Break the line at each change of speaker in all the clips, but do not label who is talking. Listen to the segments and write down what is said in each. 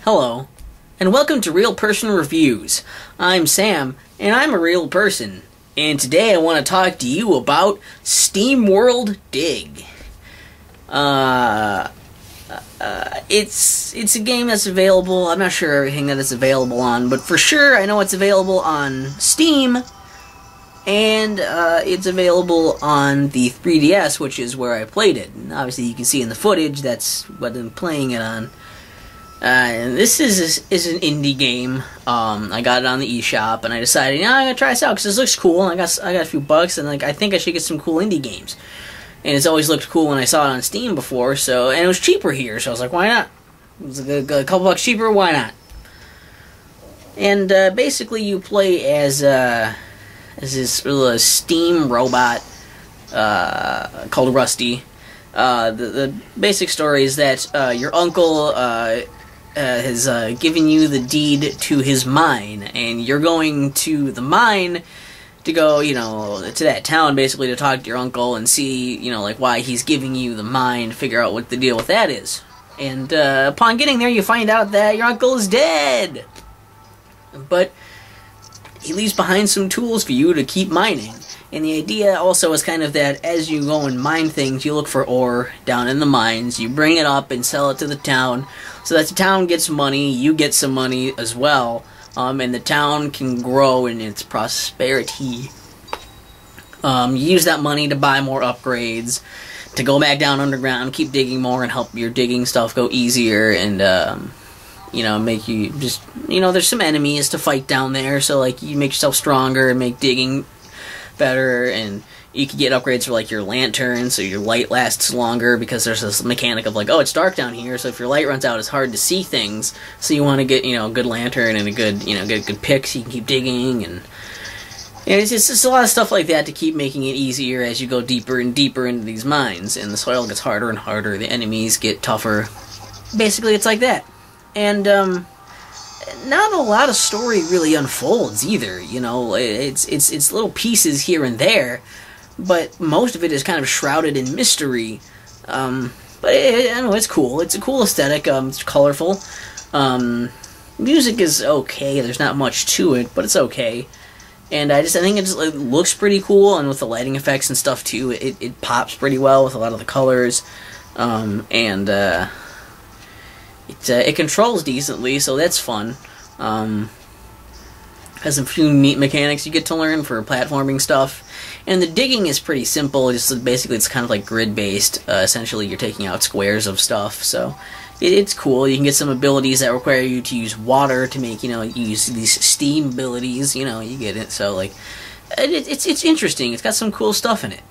Hello, and welcome to Real Person Reviews. I'm Sam, and I'm a real person. And today I want to talk to you about Steamworld Dig. It's a game that's available. I'm not sure everything that it's available on, but for sure I know it's available on Steam, and it's available on the 3DS, which is where I played it. And obviously you can see in the footage that's what I'm playing it on. And this is an indie game. I got it on the eShop, and I decided, I'm gonna try this out because this looks cool. And I got a few bucks, and I think I should get some cool indie games. And it's always looked cool when I saw it on Steam before. And it was cheaper here, so I was like, why not? It was a couple bucks cheaper. Why not? And basically, you play as this little steam robot called Rusty. The basic story is that your uncle has given you the deed to his mine, and you're going to the mine to go, to that town, basically, to talk to your uncle and see, why he's giving you the mine, figure out what the deal with that is. And upon getting there, you find out that your uncle is dead. But he leaves behind some tools for you to keep mining. And the idea also is kind of that as you go and mine things, you look for ore down in the mines, you bring it up and sell it to the town, so that the town gets money, you get some money as well, and the town can grow in its prosperity. You use that money to buy more upgrades, to go back down underground, keep digging more, and help your digging stuff go easier, and make you just, there's some enemies to fight down there, so you make yourself stronger and make digging better, and you can get upgrades for your lantern, so your light lasts longer, because there's this mechanic of it's dark down here, so if your light runs out, it's hard to see things. So you want to get a good lantern and a good get a good pick, so you can keep digging, and it's just a lot of stuff like that to keep making it easier as you go deeper and deeper into these mines, and the soil gets harder and harder, the enemies get tougher. Basically, it's like that, and not a lot of story really unfolds either. It's little pieces here and there, but most of it is kind of shrouded in mystery. But I don't know, it's cool. It's a cool aesthetic. It's colorful. Music is okay. There's not much to it, but it's okay. And I think it looks pretty cool, and with the lighting effects and stuff too, it pops pretty well with a lot of the colors. It controls decently, so that's fun. Has a few neat mechanics you get to learn for platforming stuff. And the digging is pretty simple, just basically it's kind of like grid-based. Essentially you're taking out squares of stuff, so it's cool. You can get some abilities that require you to use water to make, use these steam abilities, you get it. So, it's interesting. It's got some cool stuff in it.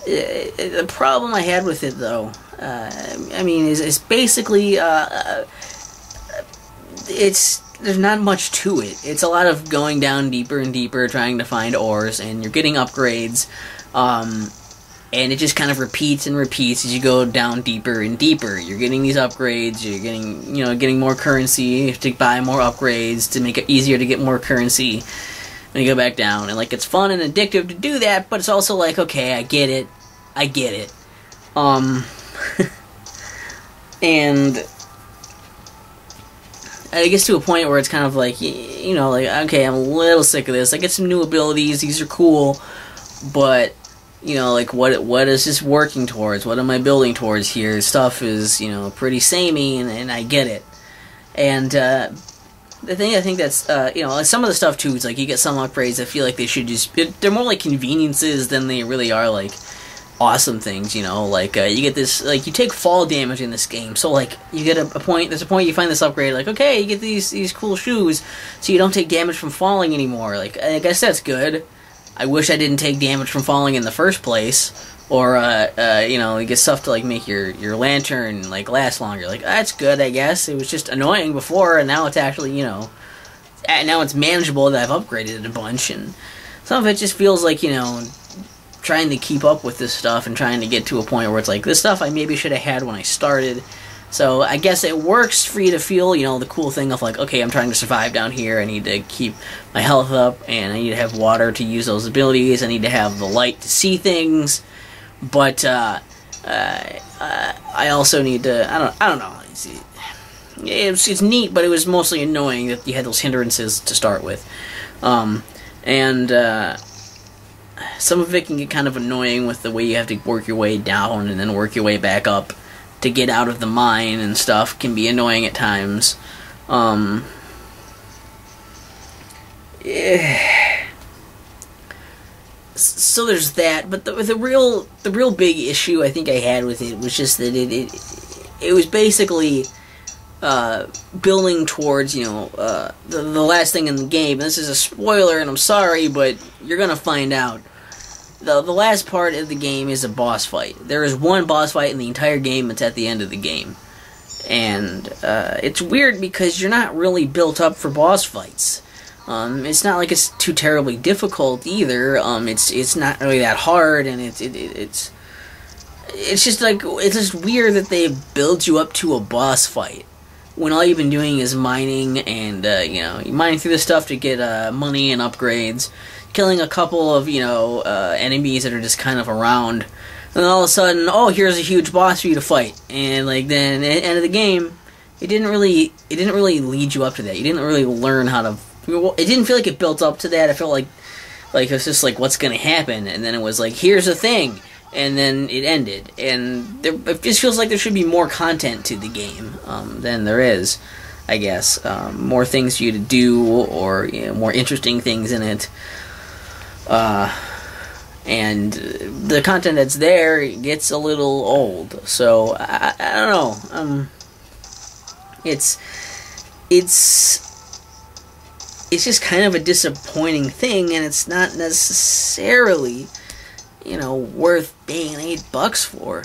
The problem I had with it, though, is basically, there's not much to it. It's a lot of going down deeper and deeper, trying to find ores, and you're getting upgrades, and it just kind of repeats and repeats as you go down deeper and deeper. You're getting these upgrades, you're getting, getting more currency to buy more upgrades, to make it easier to get more currency when you go back down, and, it's fun and addictive to do that, but it's also okay, I get it. And it gets to a point where it's kind of okay, I'm a little sick of this. I get some new abilities, these are cool, but, what is this working towards? What am I building towards here? Stuff is, pretty samey, and I get it. And, the thing I think that's, some of the stuff, too, is, you get some upgrades, I feel like they should just, they're more like conveniences than they really are, awesome things, you get this, you take fall damage in this game, so, you get a point, there's a point you find this upgrade, okay, you get these cool shoes, so you don't take damage from falling anymore, I guess that's good. I wish I didn't take damage from falling in the first place, or, you get stuff to, make your lantern, last longer, that's good, I guess. It was just annoying before, and now it's actually, now it's manageable that I've upgraded it a bunch, and some of it just feels trying to keep up with this stuff and trying to get to a point where it's this stuff I maybe should have had when I started. So I guess it works for you to feel, the cool thing of okay, I'm trying to survive down here, I need to keep my health up, and I need to have water to use those abilities, I need to have the light to see things, but I also need to, I don't know, it's neat, but it was mostly annoying that you had those hindrances to start with. And some of it can get kind of annoying with the way you have to work your way down and then work your way back up to get out of the mine and stuff. Can be annoying at times. So there's that, but the real big issue I think I had with it was just that it was basically building towards, you know, the last thing in the game. This is a spoiler, and I'm sorry, but you're gonna find out. The last part of the game is a boss fight. There is one boss fight in the entire game that's at the end of the game. And it's weird because you're not really built up for boss fights. It's not like it's too terribly difficult either. It's not really that hard, and it's just like, it's just weird that they build you up to a boss fight when all you've been doing is mining and you know, you're mining through this stuff to get money and upgrades, killing a couple of, you know, enemies that are just kind of around, and then all of a sudden, oh, here's a huge boss for you to fight, and like then at the end of the game, it didn't really lead you up to that. You didn't really learn how to. It didn't feel like it built up to that. I felt like it was just like, what's gonna happen, and then it was like, here's a thing, and then it ended. And it just feels like there should be more content to the game than there is, I guess. More things for you to do, or, you know, more interesting things in it. And the content that's there gets a little old. So I don't know. It's just kind of a disappointing thing, and it's not necessarily, you know, worth paying $8 for.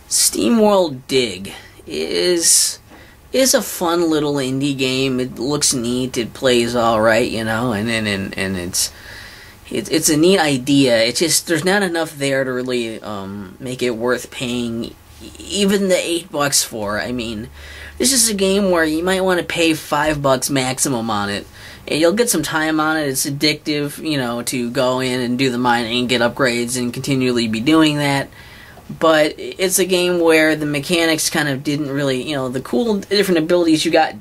Steamworld Dig is a fun little indie game. It looks neat. It plays all right, you know, and it's a neat idea. It's just there's not enough there to really make it worth paying even the $8 for. I mean, this is a game where you might want to pay $5 maximum on it, and you'll get some time on it. It's addictive, you know, to go in and do the mining and get upgrades and continually be doing that. but it's a game where the mechanics kind of didn't really, you know, the cool different abilities you got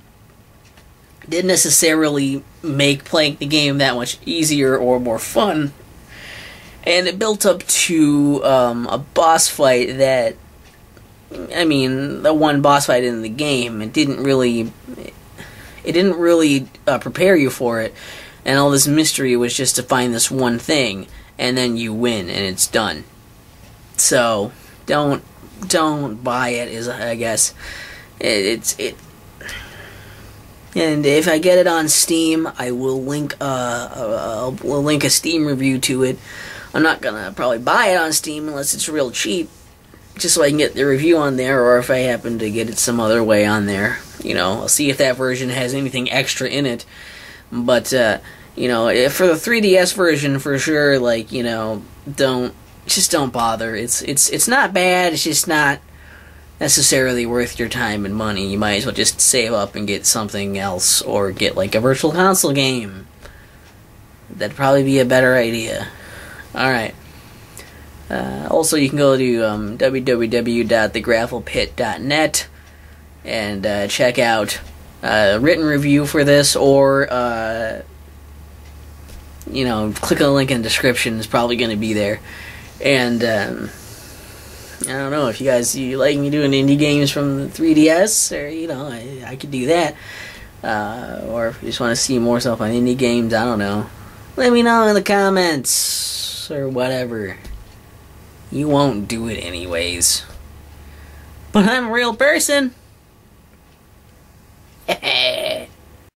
didn't necessarily make playing the game that much easier or more fun. And it built up to a boss fight that, I mean, the one boss fight in the game, it didn't really prepare you for it, and all this mystery was just to find this one thing, and then you win, and it's done. So don't buy it. Is, I guess it. And if I get it on Steam, I will link we'll link a Steam review to it. I'm not gonna probably buy it on Steam unless it's real cheap, just so I can get the review on there, or if I happen to get it some other way on there. You know, I'll see if that version has anything extra in it. But you know, for the 3DS version, for sure, like, you know, don't bother. It's not bad. It's just not necessarily worth your time and money. You might as well just save up and get something else, or get like a virtual console game. That'd probably be a better idea. Alright. Also, you can go to www.thegravelpit.net and check out a written review for this, or you know, click on the link in the description. It's probably going to be there. And I don't know if you like me doing indie games from the 3DS, or, you know, I could do that. Or if you just want to see more stuff on indie games, I don't know. Let me know in the comments, or whatever. You won't do it anyways. But I'm a real person.